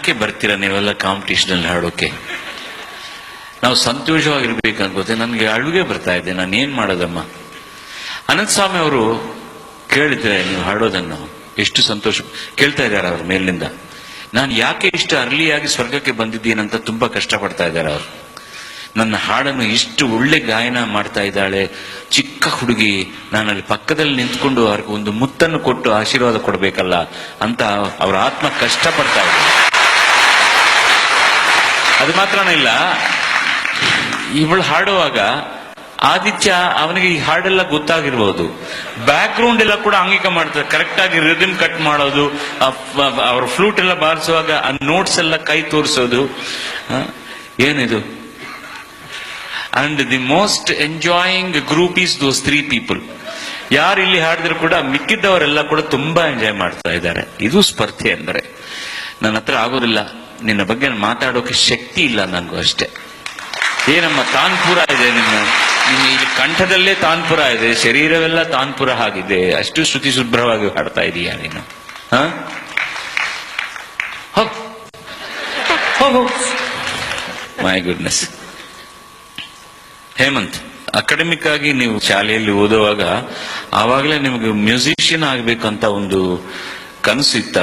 ಯಾಕೆ ಬರ್ತೀರಾ ನೀವೆಲ್ಲ ಕಾಂಪಿಟೇಷನ್ ಅಲ್ಲಿ ಹಾಡೋಕೆ? ನಾವು ಸಂತೋಷವಾಗಿರ್ಬೇಕು ಅನ್ಕೋತೆ. ನನಗೆ ಅಳುಗೆ ಬರ್ತಾ ಇದೆ, ನಾನು ಏನ್ ಮಾಡೋದಮ್ಮ? ಅನಂತ ಸ್ವಾಮಿ ಅವರು ಕೇಳಿದ್ರೆ ನೀವು ಹಾಡೋದನ್ನು ಎಷ್ಟು ಸಂತೋಷ ಕೇಳ್ತಾ ಇದ್ದಾರೆ ಅವ್ರ ಮೇಲಿನಿಂದ. ನಾನು ಯಾಕೆ ಇಷ್ಟು ಅರ್ಲಿಯಾಗಿ ಸ್ವರ್ಗಕ್ಕೆ ಬಂದಿದ್ದೀನಂತ ತುಂಬಾ ಕಷ್ಟಪಡ್ತಾ ಇದ್ದಾರೆ ಅವರು. ನನ್ನ ಹಾಡನ್ನು ಇಷ್ಟು ಒಳ್ಳೆ ಗಾಯನ ಮಾಡ್ತಾ ಇದ್ದಾಳೆ ಚಿಕ್ಕ ಹುಡುಗಿ, ನಾನಲ್ಲಿ ಪಕ್ಕದಲ್ಲಿ ನಿಂತ್ಕೊಂಡು ಅವ್ರಿಗೆ ಒಂದು ಮುತ್ತನ್ನು ಕೊಟ್ಟು ಆಶೀರ್ವಾದ ಕೊಡ್ಬೇಕಲ್ಲ ಅಂತ ಅವ್ರ ಆತ್ಮ ಕಷ್ಟಪಡ್ತಾ ಇದೆ. ಅದು ಮಾತ್ರನೇ ಇಲ್ಲ, ಇವಳು ಹಾಡುವಾಗ ಆದಿತ್ಯ ಅವನಿಗೆ ಈ ಹಾಡೆಲ್ಲ ಗೊತ್ತಾಗಿರ್ಬೋದು, ಬ್ಯಾಕ್ ಗ್ರೌಂಡ್ ಎಲ್ಲ ಕೂಡ ಅಂಗೀಕ ಮಾಡ್ತಾರೆ, ಕರೆಕ್ಟ್ ಆಗಿ ರಿದಮ್ ಕಟ್ ಮಾಡೋದು, ಅವ್ರ ಫ್ಲೂಟ್ ಎಲ್ಲ ಬಾರಿಸುವಾಗ ಆ ನೋಟ್ಸ್ ಎಲ್ಲ ಕೈ ತೋರಿಸೋದು. ಏನಿದು? And the most enjoying group is those 3 people. ಯಾರು ಇಲ್ಲಿ ಹಾಡಿದ್ರು ಕೂಡ ಮಿಕ್ಕಿದ್ದವರೆಲ್ಲ ಕೂಡ ತುಂಬಾ ಎಂಜಾಯ್ ಮಾಡ್ತಾ ಇದ್ದಾರೆ. ಇದು ಸ್ಪರ್ಧೆ ಅಂದರೆ. ನನ್ನ ಹತ್ರ ಆಗೋದಿಲ್ಲ, ನಿನ್ನ ಬಗ್ಗೆ ಮಾತಾಡೋಕೆ ಶಕ್ತಿ ಇಲ್ಲ ನನಗೂ ಅಷ್ಟೇ. ಏನಮ್ಮ ತಾನ್ಪುರ ಇದೆ ನಿನ್ನ ಇಲ್ಲಿ ಕಂಠದಲ್ಲೇ ತಾನ್ಪುರ ಇದೆ, ಶರೀರವೆಲ್ಲ ತಾನ್ಪುರ ಆಗಿದೆ, ಅಷ್ಟು ಶ್ರುತಿ ಶುಭ್ರವಾಗಿ ಹಾಡ್ತಾ ಇದೀಯ ನೀನು. My goodness. ಹೇಮಂತ್, ಅಕಾಡೆಮಿಕ್ ಆಗಿ ನೀವು ಶಾಲೆಯಲ್ಲಿ ಓದುವಾಗ ಆವಾಗಲೇ ನಿಮಗೆ ಮ್ಯೂಸಿಷಿಯನ್ ಆಗ್ಬೇಕಂತ ಒಂದು ಕನಸು ಇತ್ತ?